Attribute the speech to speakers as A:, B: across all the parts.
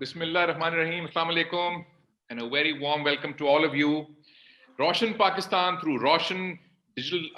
A: Bismillah ar-Rahman ar-Rahim. Assalamu alaikum and a very warm welcome to all of you. Roshan Pakistan through Roshan digital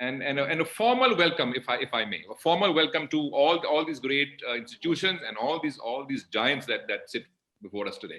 A: and a formal welcome, if I may, a formal welcome to all these great institutions and all these giants that sit before us today.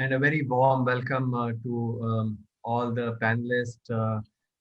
B: and a very warm welcome to all the panelists.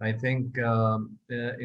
B: I think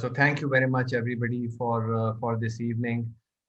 B: So thank you very much everybody for this evening.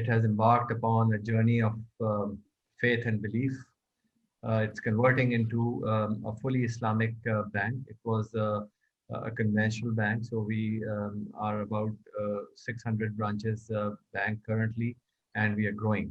B: it has embarked upon a journey of faith and belief. It's converting into a fully Islamic bank. It was a conventional bank, so we are about 600 branches bank currently, and we are growing.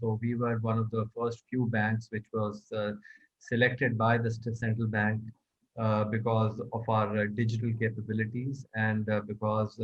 B: so we were one of the first few banks which was selected by the central bank because of our digital capabilities and because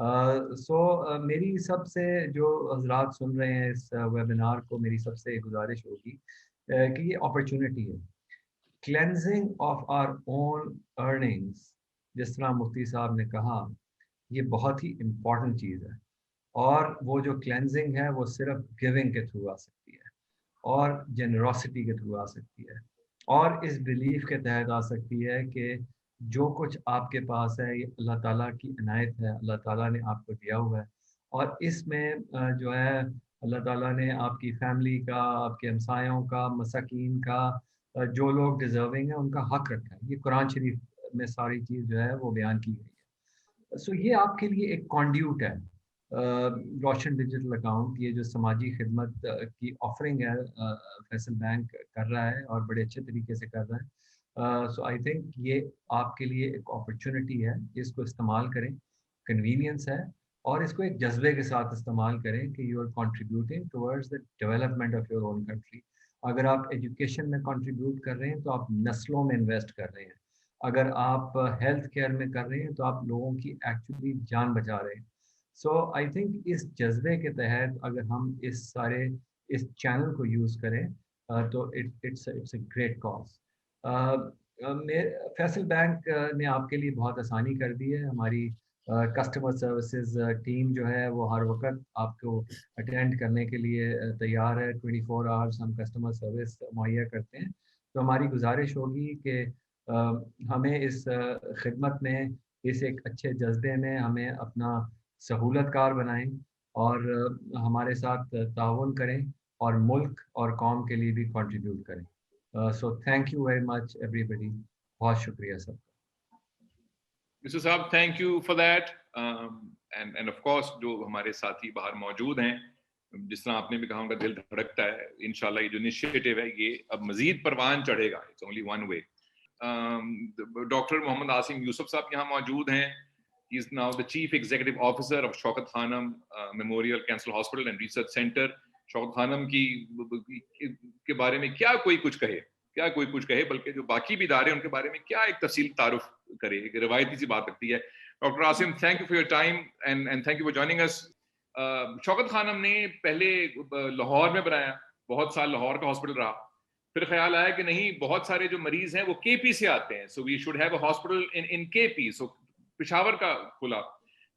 B: میری سب سے جو حضرات سن رہے ہیں اس webinar کو، میری سب سے گزارش ہوگی کہ یہ اپرچونٹی ہے، cleansing of our own earnings, جس طرح مفتی صاحب نے کہا، یہ بہت ہی امپورٹنٹ چیز ہے، اور وہ جو کلینزنگ ہے وہ صرف گیونگ کے تھرو آ سکتی ہے، اور جنروسٹی کے تھرو آ سکتی ہے، اور اس بلیف کے تحت آ سکتی ہے کہ جو کچھ آپ کے پاس ہے یہ اللہ تعالیٰ کی عنایت ہے، اللہ تعالیٰ نے آپ کو دیا ہوا ہے، اور اس میں جو ہے اللہ تعالیٰ نے آپ کی فیملی کا، آپ کے ہمسایوں کا، مساکین کا، جو لوگ ڈیزرونگ ہیں ان کا حق رکھا ہے۔ یہ قرآن شریف میں ساری چیز جو ہے وہ بیان کی گئی ہے۔ یہ آپ کے لیے ایک کانڈیوٹ ہے، روشن ڈیجیٹل اکاؤنٹ، یہ جو سماجی خدمت کی آفرنگ ہے فیصل بینک کر رہا ہے، اور بڑے اچھے طریقے سے کر رہا ہے۔ آئی تھنک یہ آپ کے لیے ایک اپرچونٹی ہے، اس کو استعمال کریں، کنوینئنس ہے، اور اس کو ایک جذبے کے ساتھ استعمال کریں کہ you are contributing towards the development of your own country. اگر آپ ایجوکیشن میں کنٹریبیوٹ کر رہے ہیں تو آپ نسلوں میں انویسٹ کر رہے ہیں، اگر آپ ہیلتھ کیئر میں کر رہے ہیں تو آپ لوگوں کی ایکچولی جان بچا رہے ہیں۔ آئی تھنک اس جذبے کے تحت اگر ہم اس چینل کو یوز کریں تو it's a great cause. Faysal bank نے آپ کے لیے بہت آسانی کر دی ہے، ہماری کسٹمر سروسز ٹیم جو ہے وہ ہر وقت آپ کو اٹینڈ کرنے کے لیے تیار ہے، 24 آورس ہم کسٹمر سروس مہیا کرتے ہیں۔ تو ہماری گزارش ہوگی کہ ہمیں اس خدمت میں، اس ایک اچھے جذبے میں ہمیں اپنا سہولت کار بنائیں، اور ہمارے ساتھ تعاون کریں، اور ملک اور قوم کے لیے بھی کنٹریبیوٹ کریں۔ So thank you very much every body شکریہ سب کا۔
A: مسٹر صاحب thank you for that, and of course جو ہمارے ساتھی باہر موجود ہیں، جس طرح آپ نے بھی کہا ان کا دل دھڑکتا ہے، انشاءاللہ یہ جو انیشیٹو ہے یہ اب مزید پروان چڑھے گا، it's only one way. Doctor Muhammad Asim Yousuf صاحب یہاں موجود ہیں، he is now the Chief Executive Officer of Shaukat Khanum memorial cancer hospital and research centre. Shaukat Khanum کے بارے میں کیا کوئی کچھ کہے، بلکہ جو باقی بھی ادارے ہیں ان کے بارے میں کیا ایک تفصیل تعارف کرے، ایک روایتی سی بات لگتی ہے۔ Doctor Asim, thank you for your time and thank you for joining us. Shaukat Khanum نے پہلے لاہور میں بنایا، بہت سال لاہور کا ہاسپٹل رہا، پھر خیال آیا کہ نہیں، بہت سارے جو مریض ہیں وہ کے پی سے آتے ہیں، so we should have a hospital in K P, سو پشاور کا کھلا۔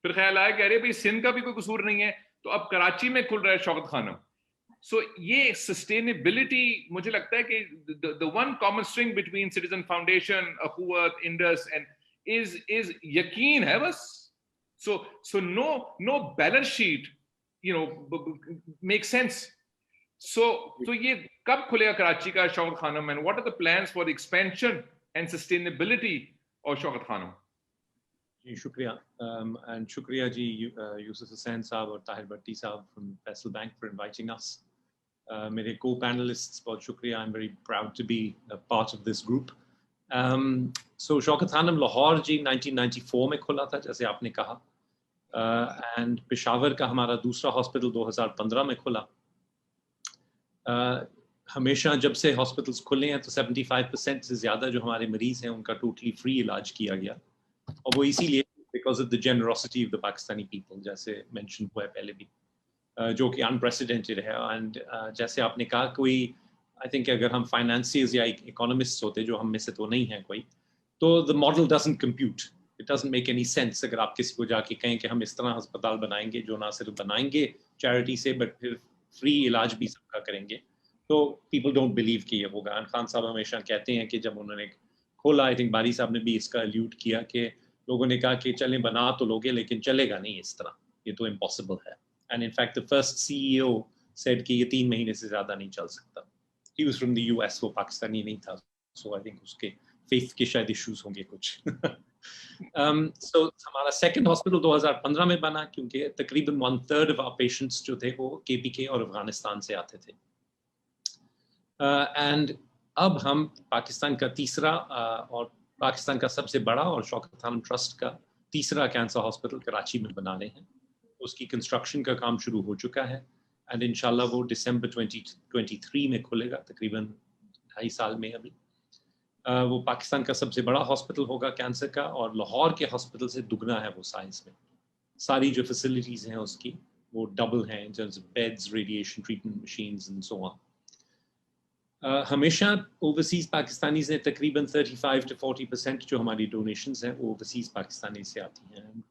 A: پھر خیال آیا کہ ارے بھائی سندھ کا بھی کوئی قصور نہیں ہے، تو اب کراچی میں کھل رہا ہے شوکت خانم۔ سو یہ سسٹینیبلٹی، مجھے لگتا ہے کہ the one common string between Citizen Foundation, اخوت، انڈس is یقین ہے بس۔ So no balance sheet makes sense. So یہ کب کھلے گا کراچی کا شوکت خانم، and what are the plans for the expansion and sustainability of Shaukat Khanum?
C: جی شکریہ، اینڈ شکریہ جی یوسف حسین صاحب اور طاہر بھٹی صاحب from Faisal bank for inviting us. میرے کو پینلسٹس بہت شکریہ، I am very proud to be part of this group. So Shaukat Khanum Lahore جی 1994 میں کھلا تھا جیسے آپ نے کہا، اینڈ پشاور کا ہمارا دوسرا ہاسپٹل 2015 میں کھلا۔ ہمیشہ جب سے ہاسپٹلس کھلے ہیں تو 75% سے زیادہ جو ہمارے مریض ہیں ان کا ٹوٹلی فری علاج کیا گیا، اور وہ اسی لیے because of the generosity of the Pakistani people, جیسے مینشن ہوا ہے پہلے بھی، جو کہ انپریسیڈنٹڈ ہے۔ اینڈ جیسے آپ نے کہا، کوئی آئی تھنک اگر ہم فائنانسیز یا اکانومسٹ ہوتے، جو ہم میں سے تو نہیں ہیں کوئی، تو the model doesn't compute, it doesn't make any sense. اگر آپ کسی کو جا کے کہیں کہ ہم اس طرح ہسپتال بنائیں گے جو نہ صرف بنائیں گے چیریٹی سے بٹ پھر فری علاج بھی سب کا کریں گے، تو پیپل ڈونٹ بلیو کہ یہ ہوگا۔ خان صاحب ہمیشہ کہتے ہیں کہ جب انہوں نے کھولا، آئی تھنک باری صاحب نے بھی اس کا الوٹ کیا کہ لوگوں نے کہا کہ چلیں بنا تو لوگے لیکن چلے گا نہیں اس طرح، یہ تو امپاسبل ہے۔ And in fact the first CEO said کہ یہ 3 مہینے سے زیادہ نہیں چل سکتا۔ He was from the US، وہ پاکستانی نہیں تھا، سو آئی تھنک اس کے فیتھ کے شاید ایشوز ہوں گے کچھ۔ سو ہمارا سیکنڈ ہاسپٹل 2015 میں بنا، کیونکہ تقریباً 1/3 of our patients جو تھے وہ KPK اور افغانستان سے آتے تھے۔ اینڈ اب ہم پاکستان کا تیسرا اور پاکستان کا سب سے بڑا اور شوکت خانم ٹرسٹ کا تیسرا کینسر ہاسپٹل کراچی میں بنا رہے ہیں۔ اس کی کنسٹرکشن کا کام شروع ہو چکا ہے، اینڈ انشاءاللہ وہ دسمبر 2023 میں کھلے گا، تقریباً 2.5 سال میں۔ ابھی وہ پاکستان کا سب سے بڑا ہاسپٹل ہوگا کینسر کا، اور لاہور کے ہاسپٹل سے دگنا ہے وہ سائنس میں۔ ساری جو فیسلٹیز ہیں اس کی وہ ڈبل ہیں in terms of beds, radiation treatment machines and so on. ہمیشہ اوورسیز پاکستانیز نے تقریباً 35 to 40% جو ہماری ڈونیشنز ہیں وہ اوورسیز پاکستانی سے آتی ہیں.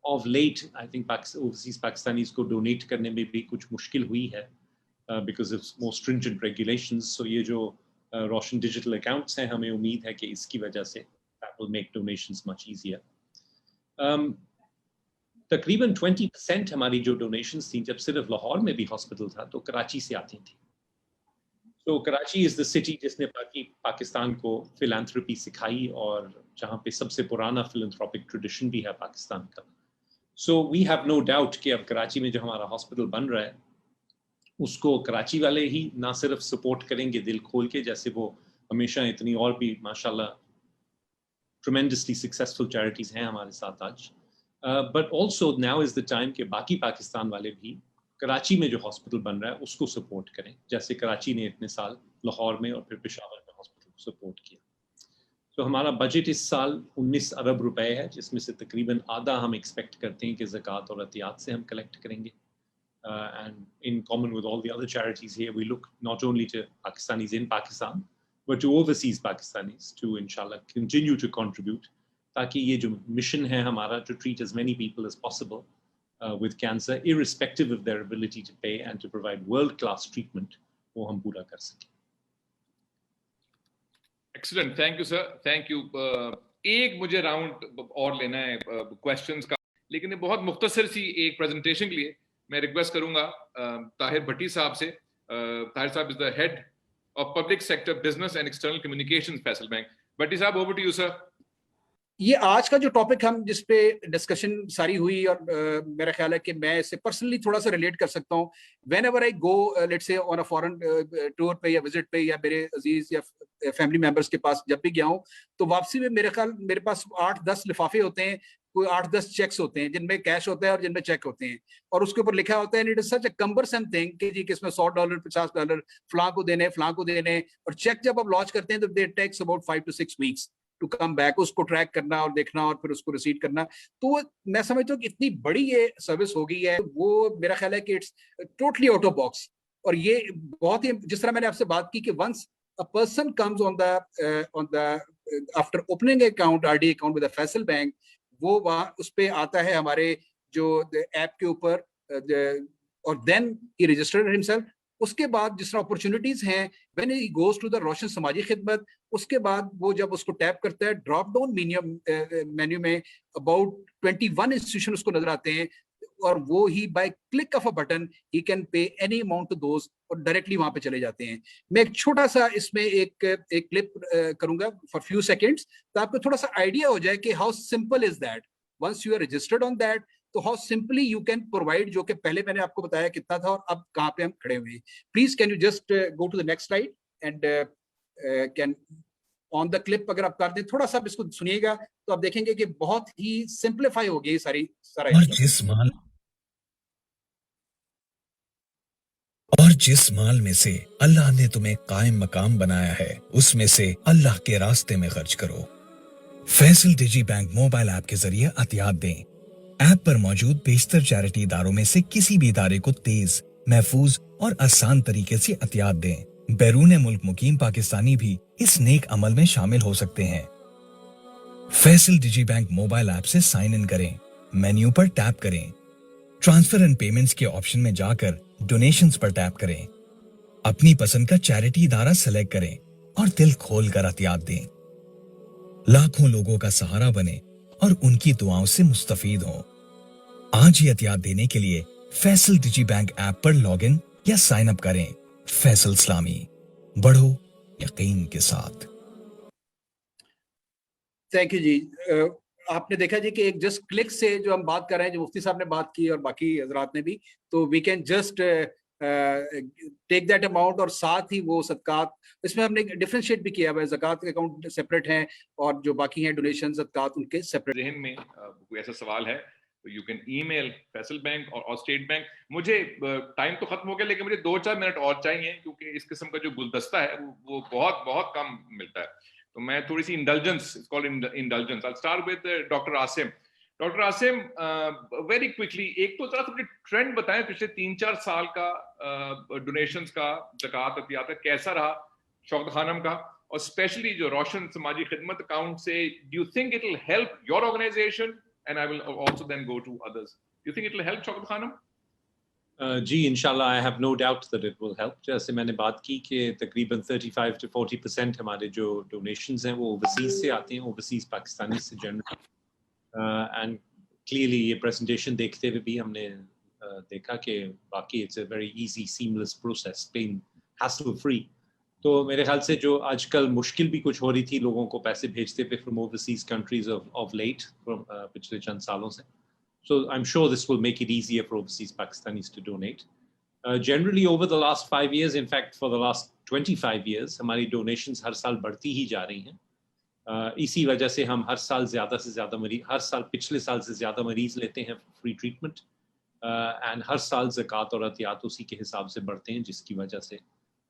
C: Of late I think overseas Pakistanis کو ڈونیٹ کرنے میں بھی کچھ مشکل ہوئی ہے because of more stringent regulations. So یہ جو روشن ڈیجیٹل اکاؤنٹس ہیں ہمیں امید ہے کہ اس کی وجہ سے that will make donations much easier. تقریباً 20% ہماری جو ڈونیشنز تھیں جب صرف لاہور میں بھی ہاسپٹل تھا تو کراچی سے آتی تھیں. تو کراچی از دا سٹی جس نے باقی پاکستان کو فلانتھروپی سکھائی اور جہاں پہ سب سے پرانا فلانتھروپک ٹریڈیشن بھی ہے پاکستان کا. سو وی ہیو نو ڈاؤٹ کہ اب کراچی میں جو ہمارا ہاسپٹل بن رہا ہے اس کو کراچی والے ہی نہ صرف سپورٹ کریں گے دل کھول کے جیسے وہ ہمیشہ اتنی اور بھی ماشاءاللہ ٹریمینڈسلی سکسیسفل چیریٹیز ہیں ہمارے ساتھ آج, but also now is the time کہ باقی پاکستان والے بھی کراچی میں جو ہاسپٹل بن رہا ہے اس کو سپورٹ کریں جیسے کراچی نے اتنے سال لاہور میں اور پھر پشاور میں ہاسپٹل کو سپورٹ کیا. تو ہمارا بجٹ اس سال 19 ارب روپے ہے جس میں سے تقریباً آدھا ہم ایکسپیکٹ کرتے ہیں کہ زکوٰۃ اور عطیات سے ہم کلیکٹ کریں گے. And in common with all the other charities here, we look not only to Pakistanis in Pakistan, but to overseas Pakistanis to inshallah continue to contribute تاکہ یہ جو مشن ہے ہمارا to treat as many people as possible with cancer, irrespective of their ability to pay and to provide world-class treatment, وہ ہم پورا کر سکیں.
A: Excellent, thank you sir, thank you. ایک مجھے راؤنڈ اور لینا ہے کوشچنس کا, لیکن بہت مختصر سی ایک پریزنٹیشن کے لیے میں ریکویسٹ کروں گا طاہر بھٹی صاحب سے. طاہر صاحب is the head of public sector business and external communication Faisal bank. Bhatti صاحب اوور ٹو یو سر.
D: یہ آج کا جو ٹاپک ہم جس پہ ڈسکشن ساری ہوئی اور میرا خیال ہے کہ میں اس سے پرسنلی تھوڑا سا ریلیٹ کر سکتا ہوں. When ever I go let's say on a foreign tour پہ یا وزٹ پہ یا میرے عزیز یا فیملی ممبرس کے پاس جب بھی گیا ہوں تو واپسی میں میرے پاس 8-10 لفافے ہوتے ہیں, کوئی 8-10 چیکس ہوتے ہیں جن میں کیش ہوتا ہے اور جن میں چیک ہوتے ہیں اور اس کے اوپر لکھا ہوتا ہے it is such a cumbersome thing کہ جی کہ اس میں $100 $50 فلاں کو دینے فلاں کو دینے, اور چیک جب آپ لانچ کرتے ہیں تو they takes about 5 to 6 weeks to come back, اس کو ٹریک کرنا اور دیکھنا اور پھر اس کو ریسیٹ کرنا. تو میں سمجھتا ہوں کہ اتنی بڑی یہ سروس ہو گئی ہے, وہ میرا خیال ہے کہ it's totally out of box. اور یہ بہت ہی جس طرح میں نے آپ سے بات کی کہ once a person comes on the after opening account RD account with a Faisal Bank, وہ وہاں اس پہ آتا ہے ہمارے جو ایپ کے اوپر اور دین he registered himself. اس کے بعد جس طرح اپرچونیٹیز ہیں when he goes to the روشن سماجی خدمت, اس کے بعد وہ جب اس کو ٹیپ کرتا ہے ڈراپ ڈاؤن مینیو میں about 21 انسٹیٹیوشن اس کو نظر آتے ہیں اور وہ ہی by click of a button ہی can pay any amount to those اور ڈائریکٹلی وہاں پہ چلے جاتے ہیں. میں ایک چھوٹا سا اس میں ایک کلپ کروں گا فار فیو سیکنڈس تو آپ کو تھوڑا سا آئیڈیا ہو جائے کہ how simple is that once you are registered on that. تو how simply you can provide, جو کہ پہلے میں نے آپ کو بتایا کتنا تھا اور اب کہاں پہ ہم کھڑے ہوئے ہیں. Please can you just go to the next slide and can on the clip اگر آپ کر دیں تھوڑا سا اس کو سنیے گا تو آپ دیکھیں گے کہ بہت ہی سمپلیفائی ہو گئی
E: اور جس مال میں سے اللہ نے تمہیں قائم مقام بنایا ہے اس میں سے اللہ کے راستے میں خرچ کرو. Faisal Digi bank mobile app کے ذریعے عطیات دیں. ایپ پر موجود بیشتر چیریٹی اداروں میں سے کسی بھی ادارے کو تیز, محفوظ اور آسان طریقے سے عطیات دیں. بیرون ملک مقیم پاکستانی بھی اس نیک عمل میں شامل ہو سکتے ہیں. Faisal Digi bank mobile app سے سائن ان کریں, مینیو پر ٹیپ کریں, ٹرانسفر اینڈ پیمنٹس کے آپشن میں جا کر ڈونیشنز پر ٹیپ کریں, اپنی پسند کا چیریٹی ادارہ سلیکٹ کریں اور دل کھول کر عطیات دیں. لاکھوں لوگوں کا سہارا بنے اور ان کی دعاؤں سے مستفید ہوں. آج ہی عطیات دینے کے لیے Faisal Digi bank app per log in یا سائن اپ کریں. فیصل اسلامی, بڑھو یقین کے ساتھ.
D: تھینک یو جی. آپ نے دیکھا جی کہ ایک جسٹ کلک سے جو ہم بات کر رہے ہیں, جو مفتی صاحب نے بات کی اور باقی حضرات نے بھی, تو we can just take that amount اور ساتھ ہی وہ صدقات اس میں ہم نے ڈفرینشیٹ بھی کیا ہوا ہے. زکوٰۃ کے اکاؤنٹ سیپریٹ ہیں اور جو باقی ہیں ڈونیشن صدقات ان کے سیپریٹ.
A: ذہن میں کوئی ایسا سوال ہے تو you can email Faysal bank اور اسٹیٹ بینک. مجھے ٹائم تو ختم ہو گیا لیکن مجھے 2-4 منٹ اور چاہیے کیونکہ اس قسم کا جو گلدستہ ہے وہ بہت بہت کم ملتا ہے. تو میں تھوڑی سی indulgence, I'll start with Dr. Asim. Doctor Asim very quickly ایک تو ذرا اپنے ٹرینڈ بتائیں پچھلے 3-4 سال کا ڈونیشنز کا، زکوٰۃ عطیات کا کیسا رہا شوکت خانم کا، اور اسپیشلی جو روشن سماجی خدمت اکاؤنٹ سے do you think it will help your organisation and I will also then go to others, do you think it will help Shaukat Khanum?
C: جی انشاءاللہ I have no doubt that it will help. جیسے میں نے بات کی کہ تقریباً 35 to 40% ہمارے جو ڈونیشنز ہیں وہ اوورسیز سے آتے ہیں، اوورسیز پاکستانی سے جنرل. اینڈ کلیئرلی یہ پریزنٹیشن دیکھتے ہوئے بھی ہم نے دیکھا کہ باقی it's a very easy seamless process, pain hassle free. تو میرے خیال سے جو آج کل مشکل بھی کچھ ہو رہی تھی لوگوں کو پیسے بھیجتے پہ from overseas countries of late پچھلے چند سالوں سے. So I'm sure this will make it easier for overseas Pakistanis to donate. Generally over the last 5 years, in fact for the last 25 years, ہماری donations ہر سال بڑھتی ہی جا رہی ہیں. اسی وجہ سے ہم ہر سال زیادہ سے زیادہ مریض، ہر سال پچھلے سال سے زیادہ مریض لیتے ہیں فری ٹریٹمنٹ، اینڈ ہر سال زکوٰۃ اور عطیات اسی کے حساب سے بڑھتے ہیں، جس کی وجہ سے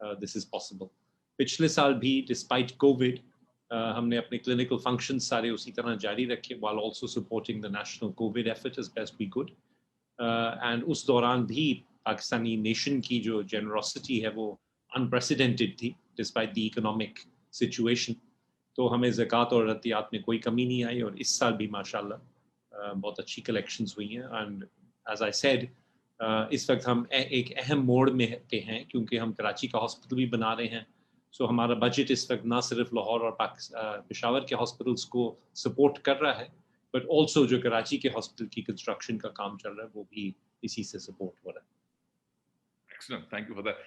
C: this is possible. پچھلے سال بھی ڈسپائٹ کووڈ ہم نے اپنے کلینکل فنکشنز سارے اسی طرح جاری رکھے while also supporting the national COVID effort as best we could. And اس دوران بھی پاکستانی نیشن کی جو جنرosity ہے وہ unprecedented تھی despite the economic situation. تو ہمیں زکوٰۃ اور عطیات میں کوئی کمی نہیں آئی، اور اس سال بھی ماشاءاللہ بہت اچھی کلیکشنز ہوئی ہیں. اینڈ as I said اس وقت ہم ایک اہم موڑ میں پہ ہیں کیونکہ ہم کراچی کا ہاسپٹل بھی بنا رہے ہیں. سو ہمارا بجٹ اس وقت نہ صرف لاہور اور پشاور کے ہاسپٹلس کو سپورٹ کر رہا ہے، بٹ آلسو جو کراچی کے ہاسپٹل کی کنسٹرکشن کا کام چل رہا ہے وہ بھی اسی سے سپورٹ ہو رہا ہے.
A: Excellent, thank you for that.